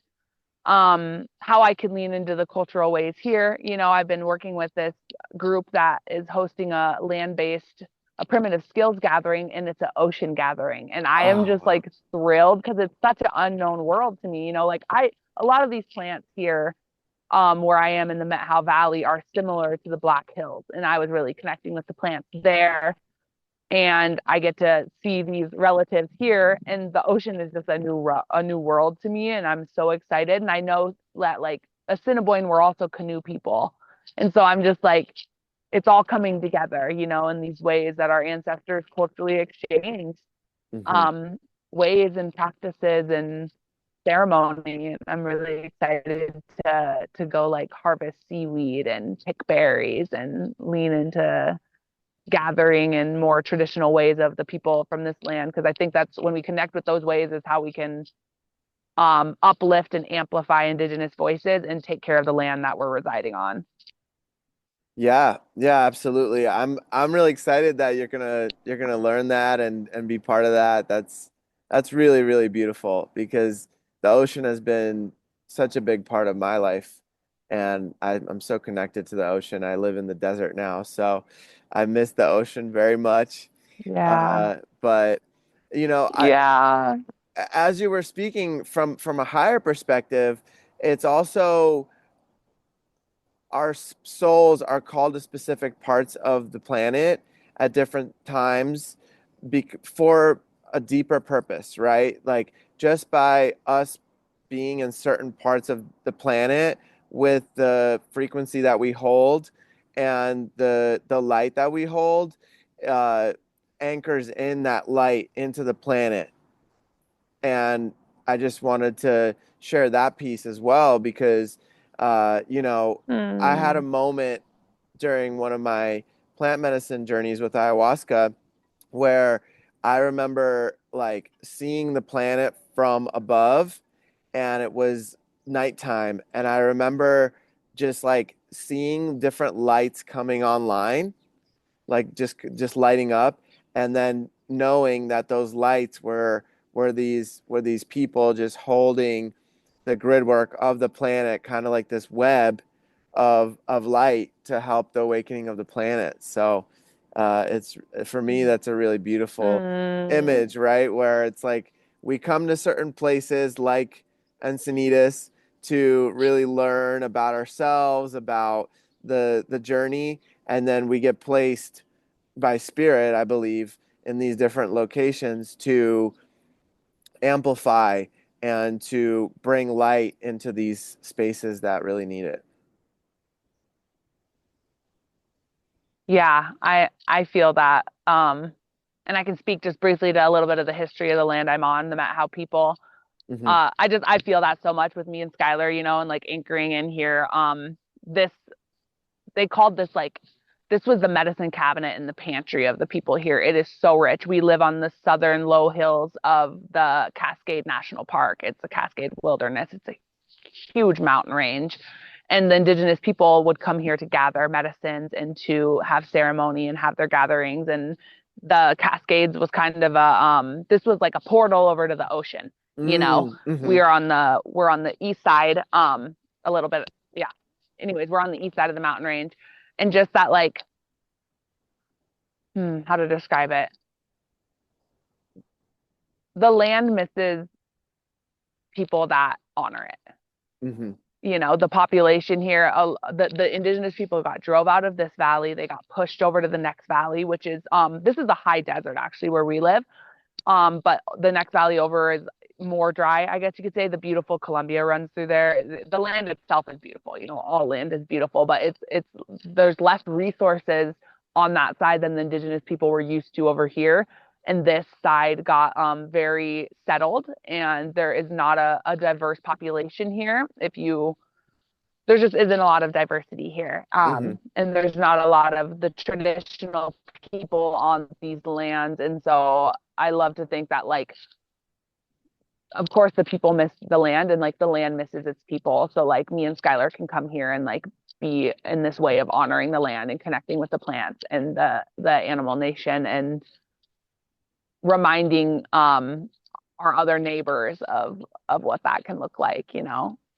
how I can lean into the cultural ways here. I've been working with this group that is hosting a primitive skills gathering, and it's an ocean gathering. And I am Oh, just wow. like thrilled because it's such an unknown world to me. A lot of these plants here, where I am in the Met Howe Valley are similar to the Black Hills. And I was really connecting with the plants there, and I get to see these relatives here, and the ocean is just a new world to me, and I'm so excited. And I know that like Assiniboine, we're also canoe people, and so I'm just like, it's all coming together, in these ways that our ancestors culturally exchanged, Hmm. um, ways and practices and ceremony. And I'm really excited to go like harvest seaweed and pick berries and lean into gathering and more traditional ways of the people from this land, because I think that's when we connect with those ways is how we can uplift and amplify indigenous voices and take care of the land that we're residing on. Yeah, yeah, absolutely. I'm really excited that you're gonna learn that and be part of that. That's really, really beautiful because the ocean has been such a big part of my life, and I'm so connected to the ocean. I live in the desert now, so I miss the ocean very much. Yeah. But I Yeah. as you were speaking from a higher perspective, it's also our souls are called to specific parts of the planet at different times for a deeper purpose, right? Like just by us being in certain parts of the planet with the frequency that we hold and the light that we hold, uh, anchors in that light into the planet. And I just wanted to share that piece as well because, I had a Hmm. moment during one of my plant medicine journeys with ayahuasca where I remember like seeing the planet from above and it was nighttime. And I remember just like seeing different lights coming online, like just lighting up, and then knowing that those lights were these people just holding the grid work of the planet, kind of like this web of light to help the awakening of the planet. So it's for me that's a really beautiful Mm. image, right? Where it's like we come to certain places like Encinitas to really learn about ourselves, about the journey, and then we get placed by spirit, I believe, in these different locations to amplify and to bring light into these spaces that really need it. Yeah, I feel that. And I can speak just briefly to a little bit of the history of the land I'm on, the Met How people. Hmm. I feel that so much with me and Skylar, and like anchoring in here. This they called this like this was the medicine cabinet in the pantry of the people here. It is so rich. We live on the southern low hills of the Cascade National Park. It's a Cascade Wilderness. It's a huge mountain range. And the indigenous people would come here to gather medicines and to have ceremony and have their gatherings. And the Cascades was kind of this was like a portal over to the ocean. You know, Mm-hmm. we're on the east side, a little bit. Yeah. Anyways, we're on the east side of the mountain range, and just that like, how to describe it. The land misses people that honor it. Hmm. The population here, the indigenous people got drove out of this valley. They got pushed over to the next valley, which is this is a high desert actually where we live. But the next valley over is more dry, I guess you could say. The beautiful Columbia runs through there. The land itself is beautiful. All land is beautiful, but it's there's less resources on that side than the indigenous people were used to over here. And this side got very settled, and there is not a diverse population here. If you There just isn't a lot of diversity here. Hmm. And there's not a lot of the traditional people on these lands. And so I love to think that, like, of course, the people miss the land and like the land misses its people. So, like, me and Skylar can come here and like be in this way of honoring the land and connecting with the plants and the animal nation and reminding our other neighbors of what that can look like.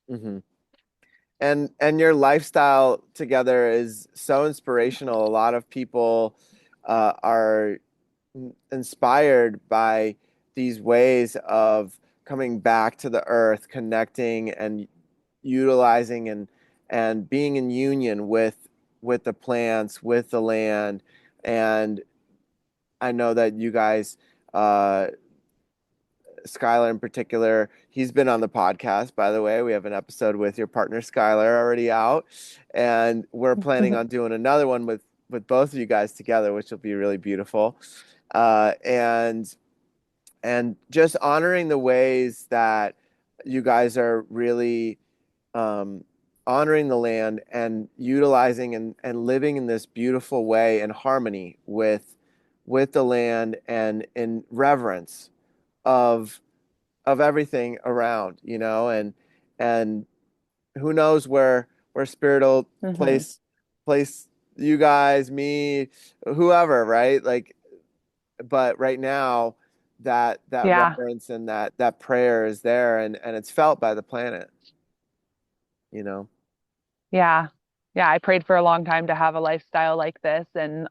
Hmm. And your lifestyle together is so inspirational. A lot of people are inspired by these ways of coming back to the earth, connecting and utilizing and being in union with the plants, with the land. And I know that you guys, uh, Skylar in particular, he's been on the podcast, by the way. We have an episode with your partner Skylar already out, and we're planning on doing another one with both of you guys together, which will be really beautiful. Uh, and and just honoring the ways that you guys are really um, honoring the land and utilizing and living in this beautiful way in harmony with the land and in reverence of of everything around, you know, and who knows where spirit will Hmm. place you guys, me, whoever, right? Like, but right now that Yeah. reverence and that prayer is there and it's felt by the planet, you know. Yeah. Yeah. I prayed for a long time to have a lifestyle like this, and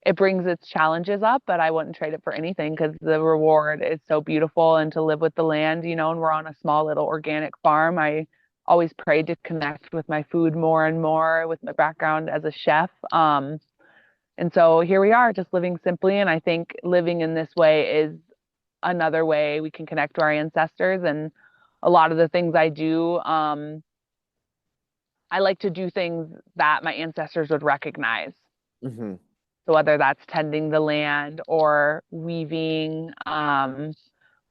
it brings its challenges up, but I wouldn't trade it for anything because the reward is so beautiful, and to live with the land, and we're on a small little organic farm. I always prayed to connect with my food more and more with my background as a chef. And so here we are, just living simply. And I think living in this way is another way we can connect to our ancestors. And a lot of the things I do, I like to do things that my ancestors would recognize. Hmm. So whether that's tending the land or weaving,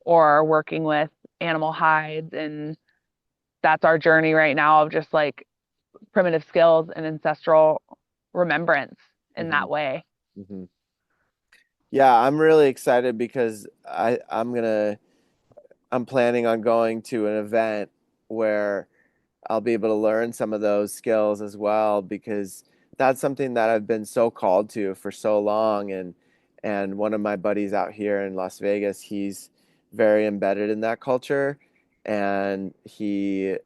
or working with animal hides, and that's our journey right now of just like primitive skills and ancestral remembrance in Hmm. that way. Hmm. Yeah, I'm really excited because I'm planning on going to an event where I'll be able to learn some of those skills as well because that's something that I've been so called to for so long. And one of my buddies out here in Las Vegas, he's very embedded in that culture, and he's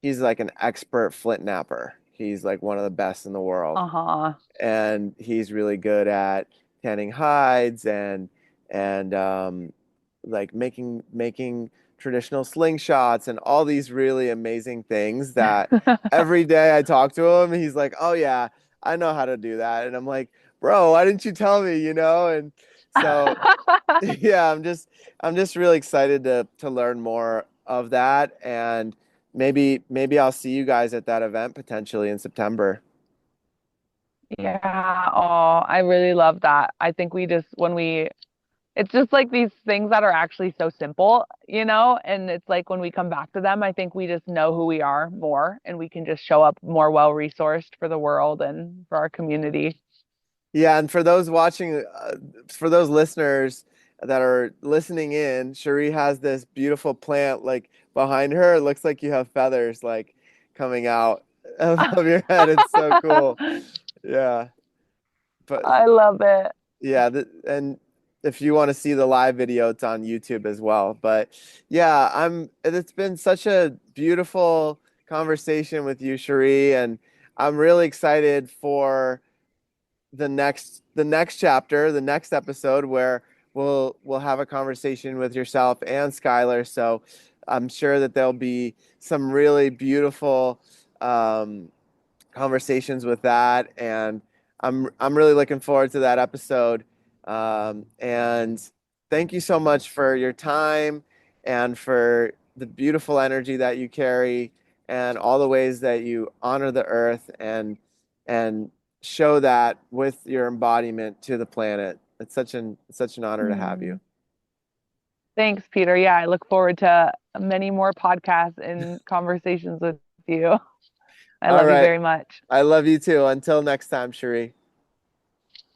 like an expert flint knapper. He's like one of the best in the world, Uh-huh. and he's really good at tanning hides and like making traditional slingshots and all these really amazing things that every day I talk to him, he's like, "Oh yeah, I know how to do that." And I'm like, "Bro, why didn't you tell me?" You know? And so yeah, I'm just really excited to learn more of that, and maybe I'll see you guys at that event potentially in September. Yeah. Oh, I really love that. I think it's just like these things that are actually so simple, and it's like when we come back to them, I think we just know who we are more, and we can just show up more well-resourced for the world and for our community. Yeah, and for those watching, for those listeners that are listening in, Cherie has this beautiful plant like behind her. It looks like you have feathers like coming out of your head. It's so cool. Yeah, but I love it. yeah, and if you want to see the live video, it's on YouTube as well. But yeah, it's been such a beautiful conversation with you, Cherie, and I'm really excited for the next chapter, the next episode where we'll have a conversation with yourself and Skylar. So I'm sure that there'll be some really beautiful um, conversations with that, and I'm really looking forward to that episode. And thank you so much for your time and for the beautiful energy that you carry and all the ways that you honor the earth and show that with your embodiment to the planet. It's such an honor to have you. Hmm. Thanks, Peter. Yeah, I look forward to many more podcasts and conversations with you. I All love you right. very much. I love you too. Until next time, Cherie.